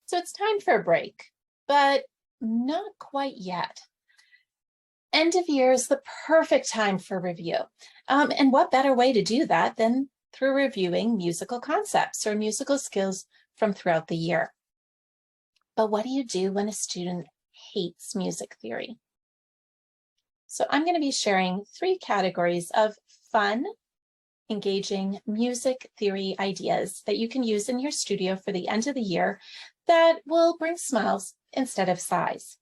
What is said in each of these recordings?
So it's time for a break, but not quite yet. End of year is the perfect time for review. And what better way to do that than through reviewing musical concepts or musical skills from throughout the year. But what do you do when a student hates music theory? So I'm going to be sharing 3 categories of fun, engaging music theory ideas that you can use in your studio for the end of the year that will bring smiles instead of sighs.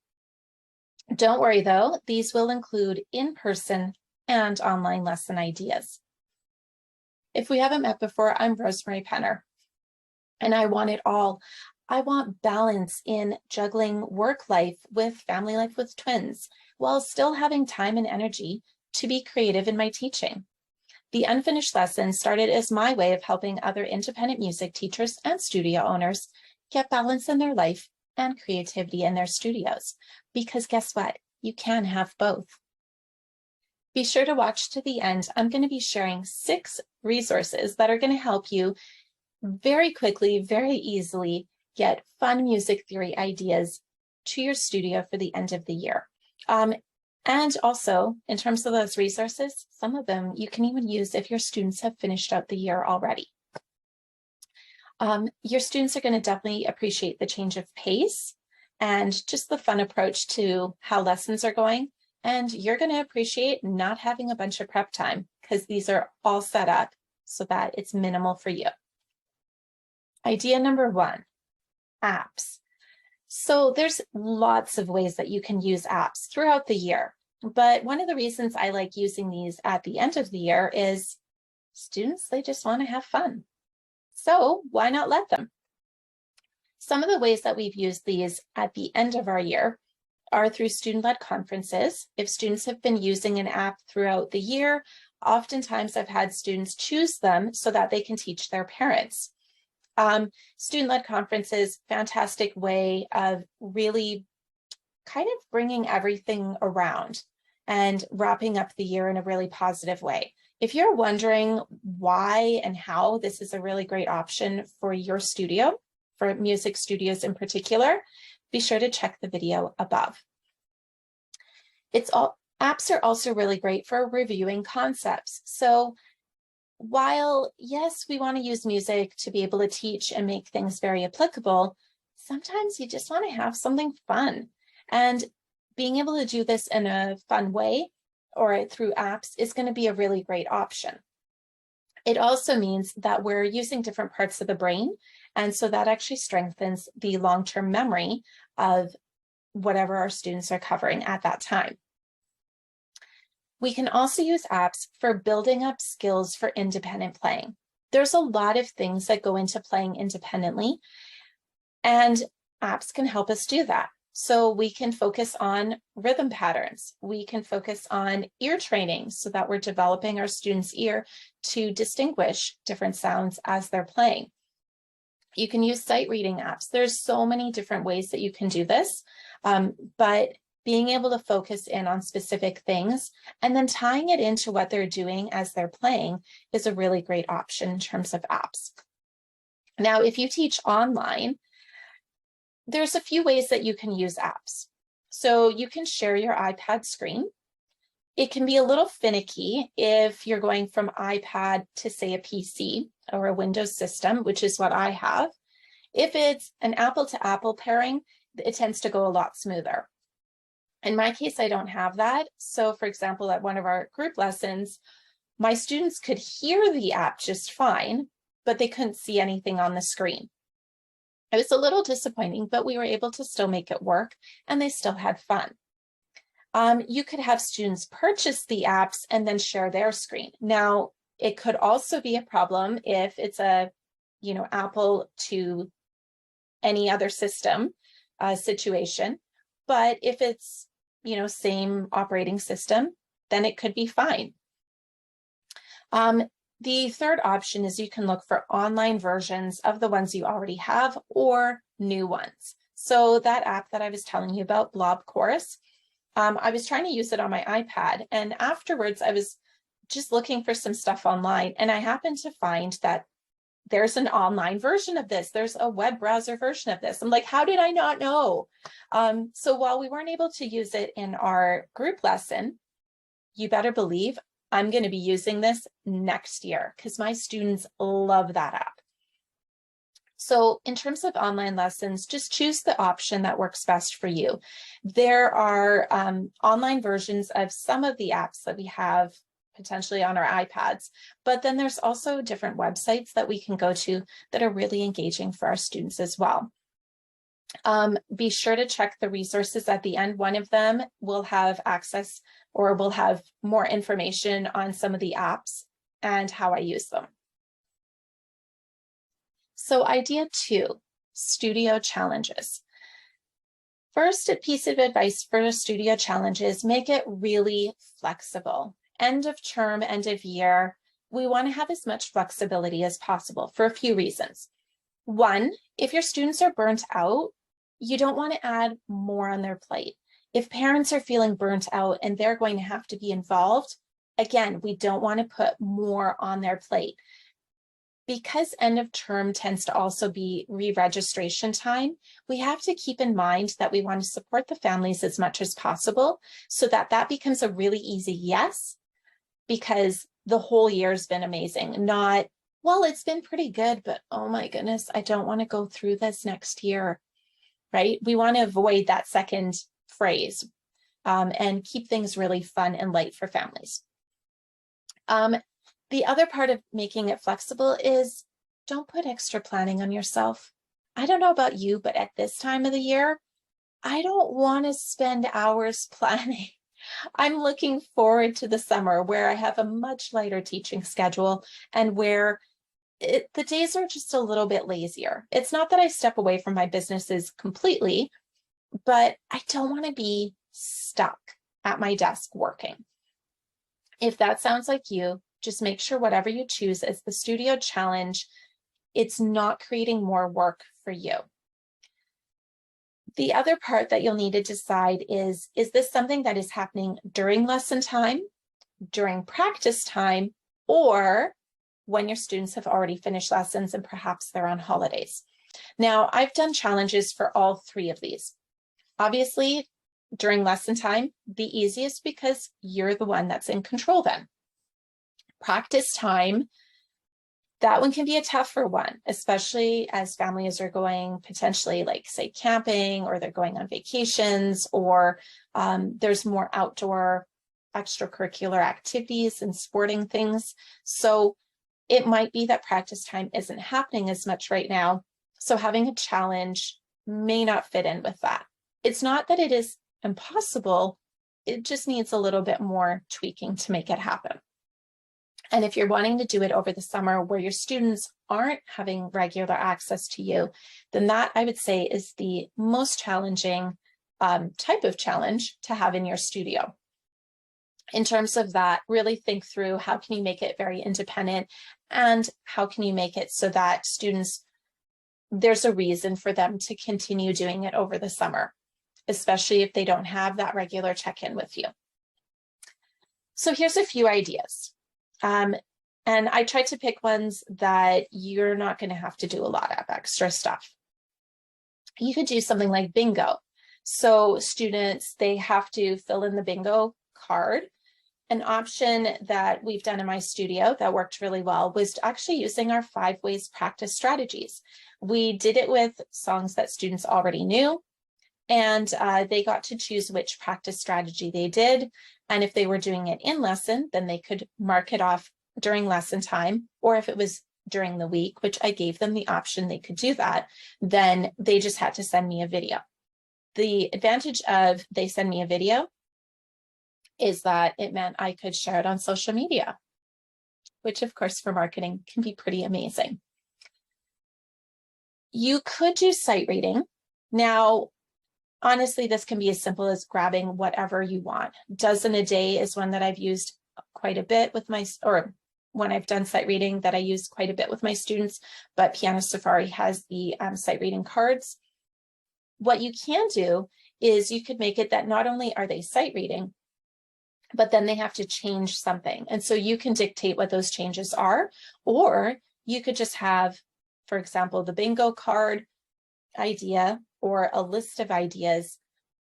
Don't worry though, these will include in-person and online lesson ideas. If we haven't met before, I'm Rosemarie Penner, and I want it all. I want balance in juggling work life with family life with twins, while still having time and energy to be creative in my teaching. The Unfinished Lesson started as my way of helping other independent music teachers and studio owners get balance in their life and creativity in their studios. Because guess what? You can have both. Be sure to watch to the end. I'm going to be sharing 6 resources that are going to help you very quickly, very easily get fun music theory ideas to your studio for the end of the year. And also, in terms of those resources, some of them you can even use if your students have finished out the year already. Your students are going to definitely appreciate the change of pace and just the fun approach to how lessons are going. And you're going to appreciate not having a bunch of prep time because these are all set up so that it's minimal for you. Idea number 1, apps. So there's lots of ways that you can use apps throughout the year. But one of the reasons I like using these at the end of the year is students, they just want to have fun. So why not let them? Some of the ways that we've used these at the end of our year are through student-led conferences. If students have been using an app throughout the year, oftentimes I've had students choose them so that they can teach their parents. Student-led conferences, fantastic way of really kind of bringing everything around and wrapping up the year in a really positive way. If you're wondering why and how this is a really great option for your studio, for music studios in particular, be sure to check the video above. Apps are also really great for reviewing concepts. So while, yes, we want to use music to be able to teach and make things very applicable, sometimes you just want to have something fun. And being able to do this in a fun way or through apps is going to be a really great option. It also means that we're using different parts of the brain, and so that actually strengthens the long-term memory of whatever our students are covering at that time. We can also use apps for building up skills for independent playing. There's a lot of things that go into playing independently, and apps can help us do that. So we can focus on rhythm patterns. We can focus on ear training so that we're developing our students' ear to distinguish different sounds as they're playing. You can use sight reading apps. There's so many different ways that you can do this, but being able to focus in on specific things and then tying it into what they're doing as they're playing is a really great option in terms of apps. Now, if you teach online, there's a few ways that you can use apps. So you can share your iPad screen. It can be a little finicky if you're going from iPad to, say, a PC or a Windows system, which is what I have. If it's an Apple-to-Apple pairing, it tends to go a lot smoother. In my case, I don't have that. So for example, at one of our group lessons, my students could hear the app just fine, but they couldn't see anything on the screen. It was a little disappointing, but we were able to still make it work and they still had fun. You could have students purchase the apps and then share their screen. Now, it could also be a problem if it's a, Apple to any other system situation. But if it's, same operating system, then it could be fine. The third option is you can look for online versions of the ones you already have or new ones. So that app that I was telling you about, Blob Chorus, I was trying to use it on my iPad, and afterwards I was just looking for some stuff online, and I happened to find that there's an online version of this. There's a web browser version of this. I'm like, how did I not know? So while we weren't able to use it in our group lesson, you better believe I'm going to be using this next year because my students love that app. So in terms of online lessons, just choose the option that works best for you. There are online versions of some of the apps that we have potentially on our iPads, but then there's also different websites that we can go to that are really engaging for our students as well. Be sure to check the resources at the end. One of them will have access or will have more information on some of the apps and how I use them. So idea 2, studio challenges. First, a piece of advice for a studio challenge is make it really flexible. End of term, end of year, we want to have as much flexibility as possible for a few reasons. One, if your students are burnt out, you don't want to add more on their plate. If parents are feeling burnt out and they're going to have to be involved, again, we don't want to put more on their plate. Because end of term tends to also be re-registration time, we have to keep in mind that we want to support the families as much as possible so that that becomes a really easy yes, because the whole year's been amazing. Not, well, it's been pretty good, but oh my goodness, I don't want to go through this next year, right? We want to avoid that second phrase and keep things really fun and light for families. The other part of making it flexible is don't put extra planning on yourself. I don't know about you, but at this time of the year, I don't want to spend hours planning. I'm looking forward to the summer where I have a much lighter teaching schedule and where the days are just a little bit lazier. It's not that I step away from my businesses completely, but I don't want to be stuck at my desk working. If that sounds like you, just make sure whatever you choose as the studio challenge, it's not creating more work for you. The other part that you'll need to decide is this something that is happening during lesson time, during practice time, or when your students have already finished lessons and perhaps they're on holidays? Now, I've done challenges for all 3 of these. Obviously, during lesson time, the easiest because you're the one that's in control then. Practice time, that one can be a tougher one, especially as families are going potentially, like say, camping, or they're going on vacations, or there's more outdoor extracurricular activities and sporting things. So it might be that practice time isn't happening as much right now. So having a challenge may not fit in with that. It's not that it is impossible, it just needs a little bit more tweaking to make it happen. And if you're wanting to do it over the summer where your students aren't having regular access to you, then that, I would say, is the most challenging type of challenge to have in your studio. In terms of that, really think through how can you make it very independent, and how can you make it so that students, there's a reason for them to continue doing it over the summer, especially if they don't have that regular check-in with you. So here's a few ideas. And I tried to pick ones that you're not going to have to do a lot of extra stuff. You could do something like bingo. So students, they have to fill in the bingo card. An option that we've done in my studio that worked really well was actually using our 5 ways practice strategies. We did it with songs that students already knew, and they got to choose which practice strategy they did. And if they were doing it in lesson, then they could mark it off during lesson time, or if it was during the week, which I gave them the option, they could do that, then they just had to send me a video. The advantage of they send me a video is that it meant I could share it on social media, which of course for marketing can be pretty amazing. You could do sight reading. Now, honestly, this can be as simple as grabbing whatever you want. Dozen a day is one that I've used quite a bit with my, or when I've done sight reading that I use quite a bit with my students, but Piano Safari has the sight reading cards. What you can do is you could make it that not only are they sight reading, but then they have to change something. And so you can dictate what those changes are, or You could just have, for example, the bingo card idea or a list of ideas.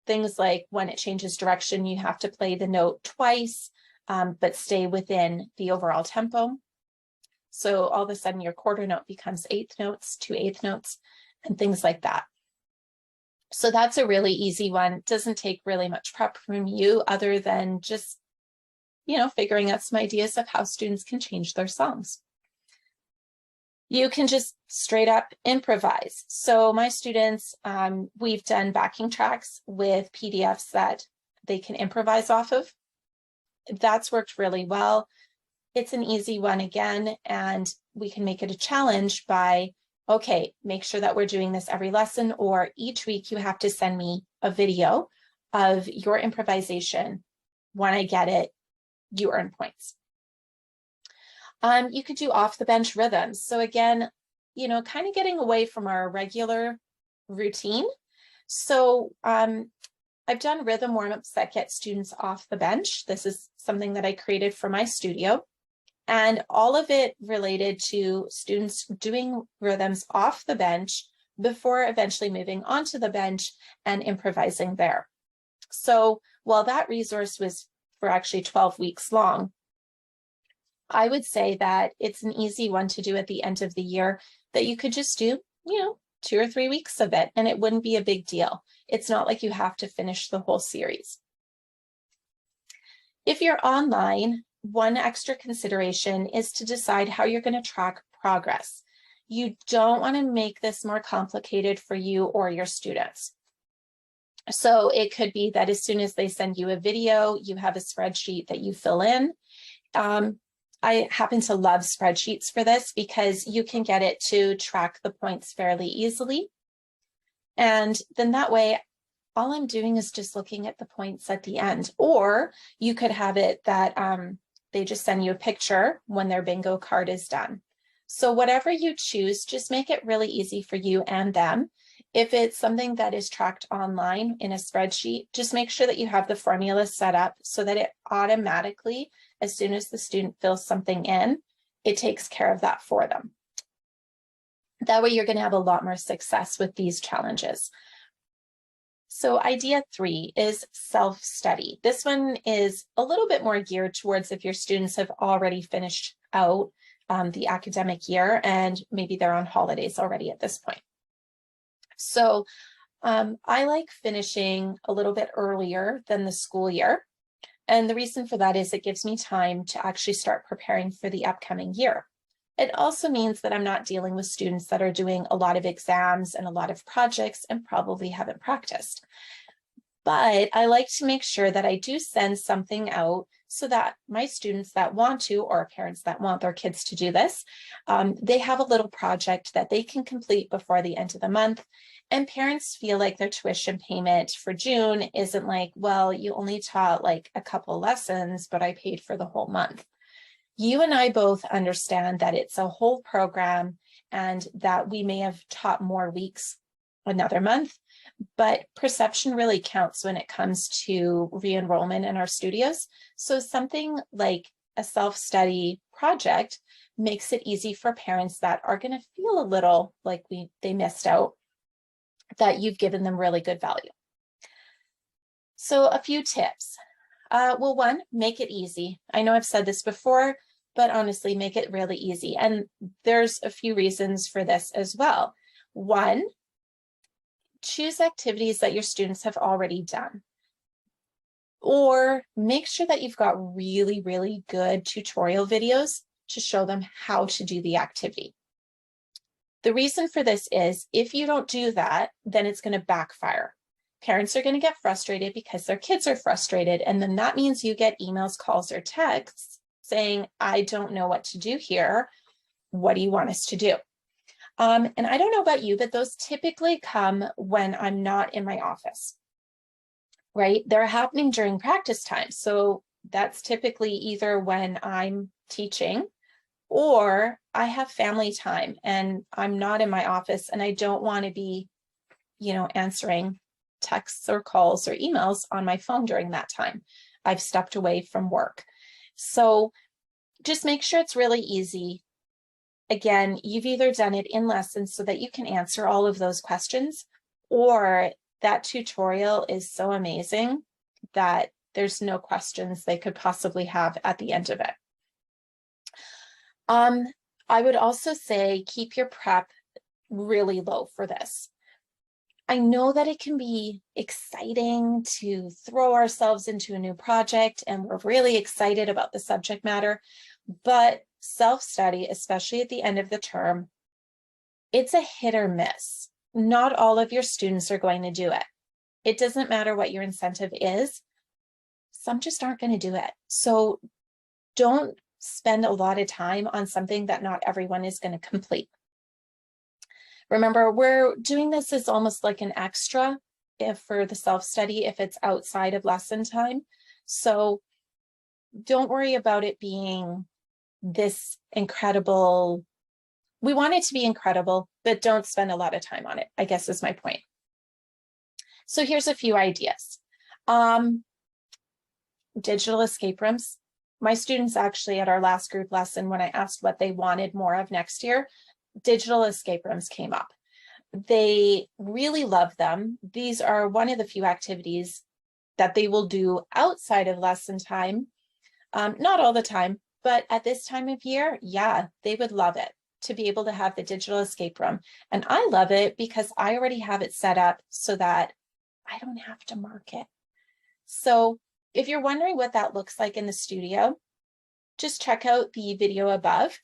Things like when it changes direction, you have to play the note twice, but stay within the overall tempo. So all of a sudden your quarter note becomes eighth notes, 2/8 notes, and things like that. So that's a really easy one. It doesn't take really much prep from you other than just, figuring out some ideas of how students can change their songs. You can just straight up improvise. So my students, we've done backing tracks with PDFs that they can improvise off of. That's worked really well. It's an easy one again, and we can make it a challenge by, okay, make sure that we're doing this every lesson, or each week you have to send me a video of your improvisation. When I get it, you earn points. You could do off the bench rhythms. So again, kind of getting away from our regular routine. So I've done rhythm warm-ups that get students off the bench. This is something that I created for my studio, and all of it related to students doing rhythms off the bench before eventually moving onto the bench and improvising there. So while that resource was for actually 12 weeks long, I would say that it's an easy one to do at the end of the year that you could just do, 2 or 3 weeks of it, and it wouldn't be a big deal. It's not like you have to finish the whole series. If you're online, one extra consideration is to decide how you're going to track progress. You don't want to make this more complicated for you or your students. So it could be that as soon as they send you a video, you have a spreadsheet that you fill in. I happen to love spreadsheets for this because you can get it to track the points fairly easily. And then that way, all I'm doing is just looking at the points at the end. Or you could have it that they just send you a picture when their bingo card is done. So whatever you choose, just make it really easy for you and them. If it's something that is tracked online in a spreadsheet, just make sure that you have the formula set up so that it automatically, as soon as the student fills something in, it takes care of that for them. That way you're going to have a lot more success with these challenges. So idea 3 is self-study. This one is a little bit more geared towards if your students have already finished out the academic year and maybe they're on holidays already at this point. So I like finishing a little bit earlier than the school year. And the reason for that is it gives me time to actually start preparing for the upcoming year. It also means that I'm not dealing with students that are doing a lot of exams and a lot of projects and probably haven't practiced. But I like to make sure that I do send something out so that my students that want to, or parents that want their kids to do this, they have a little project that they can complete before the end of the month. And parents feel like their tuition payment for June isn't like, well, you only taught like a couple lessons, but I paid for the whole month. You and I both understand that it's a whole program and that we may have taught more weeks another month, but perception really counts when it comes to re-enrollment in our studios. So something like a self-study project makes it easy for parents that are going to feel a little like they missed out, that you've given them really good value. So a few tips. Well, one, make it easy. I know I've said this before, but honestly, make it really easy. And there's a few reasons for this as well. One, choose activities that your students have already done. Or make sure that you've got really, really good tutorial videos to show them how to do the activity. The reason for this is if you don't do that, then it's going to backfire. Parents are going to get frustrated because their kids are frustrated. And then that means you get emails, calls, or texts saying, I don't know what to do here. What do you want us to do? And I don't know about you, but those typically come when I'm not in my office, right? They're happening during practice time. So that's typically either when I'm teaching or I have family time and I'm not in my office and I don't want to be, answering texts or calls or emails on my phone during that time. I've stepped away from work. So just make sure it's really easy. Again, you've either done it in lessons so that you can answer all of those questions, or that tutorial is so amazing that there's no questions they could possibly have at the end of it. I would also say keep your prep really low for this. I know that it can be exciting to throw ourselves into a new project and we're really excited about the subject matter, but self-study, especially at the end of the term, it's a hit or miss. Not all of your students are going to do it. It doesn't matter what your incentive is. Some just aren't going to do it. So don't spend a lot of time on something that not everyone is going to complete. Remember, we're doing this as almost like an extra for the self-study if it's outside of lesson time. So don't worry about it being this incredible. We want it to be incredible, but don't spend a lot of time on it, I guess is my point. So here's a few ideas. Digital escape rooms. My students actually at our last group lesson, when I asked what they wanted more of next year, digital escape rooms came up. They really love them. These are one of the few activities that they will do outside of lesson time. Not all the time, but at this time of year, yeah, they would love it to be able to have the digital escape room. And I love it because I already have it set up so that I don't have to mark it. So if you're wondering what that looks like in the studio, just check out the video above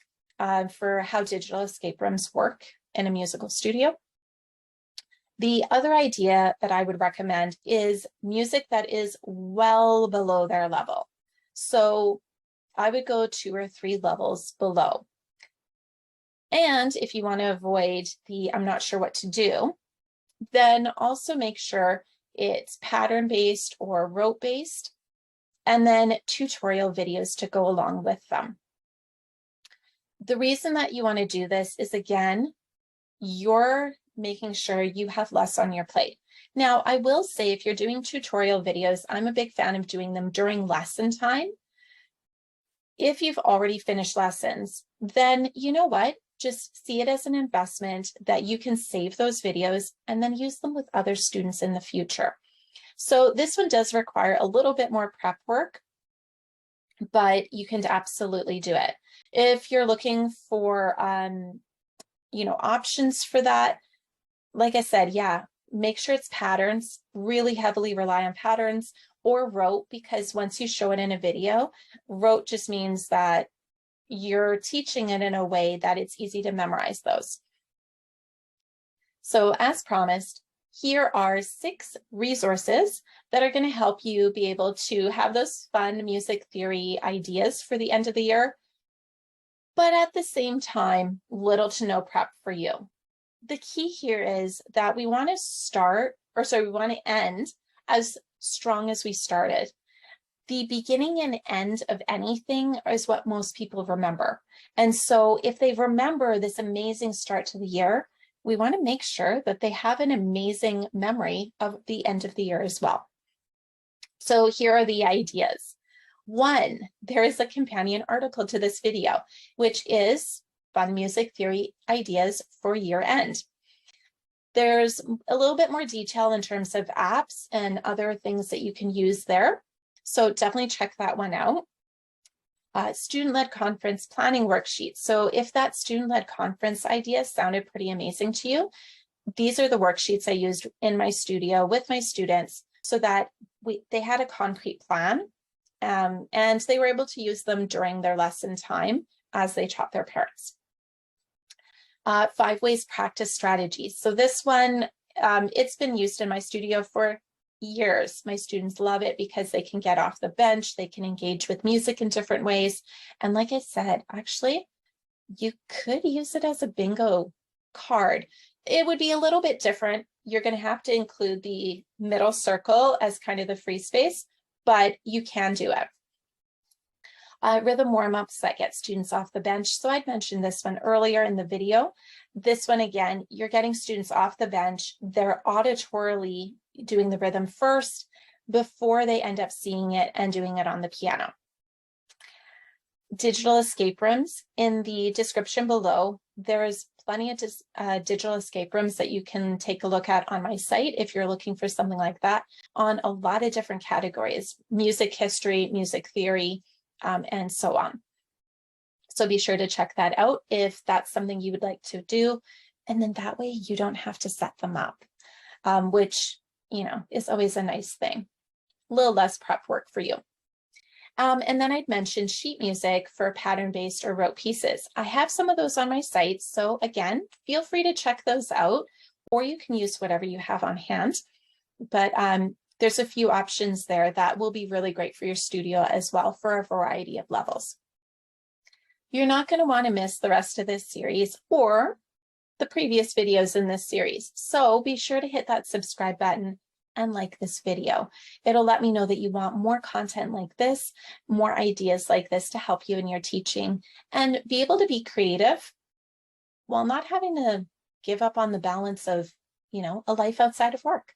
for how digital escape rooms work in a musical studio. The other idea that I would recommend is music that is well below their level. So I would go 2 or 3 levels below. And if you want to avoid the I'm not sure what to do, then also make sure it's pattern-based or rote-based, and then tutorial videos to go along with them. The reason that you want to do this is, again, you're making sure you have less on your plate. Now, I will say if you're doing tutorial videos, I'm a big fan of doing them during lesson time. If you've already finished lessons, then you know what? Just see it as an investment that you can save those videos and then use them with other students in the future. So this one does require a little bit more prep work, but you can absolutely do it. If you're looking for, options for that, like I said, yeah, make sure it's patterns, really heavily rely on patterns, or rote, because once you show it in a video, rote just means that you're teaching it in a way that it's easy to memorize those. So as promised, here are 6 resources that are going to help you be able to have those fun music theory ideas for the end of the year, but at the same time, little to no prep for you. The key here is that we want to end as strong as we started. The beginning and end of anything is what most people remember. And so if they remember this amazing start to the year, we want to make sure that they have an amazing memory of the end of the year as well. So here are the ideas. 1, there is a companion article to this video, which is fun music theory ideas for year end. There's a little bit more detail in terms of apps and other things that you can use there. So definitely check that one out. Student-led conference planning worksheet. So if that student-led conference idea sounded pretty amazing to you, these are the worksheets I used in my studio with my students so that they had a concrete plan and they were able to use them during their lesson time as they taught their parents. 5 ways practice strategies. So this one, it's been used in my studio for years. My students love it because they can get off the bench, they can engage with music in different ways. And like I said, actually, you could use it as a bingo card. It would be a little bit different. You're going to have to include the middle circle as kind of the free space, but you can do it. Rhythm warm-ups that get students off the bench. So I'd mentioned this one earlier in the video. This one, again, you're getting students off the bench. They're auditorily doing the rhythm first before they end up seeing it and doing it on the piano. digital escape rooms. In the description below, there's plenty of digital escape rooms that you can take a look at on my site if you're looking for something like that, on a lot of different categories: music history, music theory, and so on. So be sure to check that out if that's something you would like to do. And then that way you don't have to set them up, which, is always a nice thing. A little less prep work for you. And then I'd mentioned sheet music for pattern-based or rote pieces. I have some of those on my site. So again, feel free to check those out, or you can use whatever you have on hand. But there's a few options there that will be really great for your studio as well, for a variety of levels. You're not going to want to miss the rest of this series or the previous videos in this series. So be sure to hit that subscribe button and like this video. It'll let me know that you want more content like this, more ideas like this to help you in your teaching, and be able to be creative while not having to give up on the balance of, a life outside of work.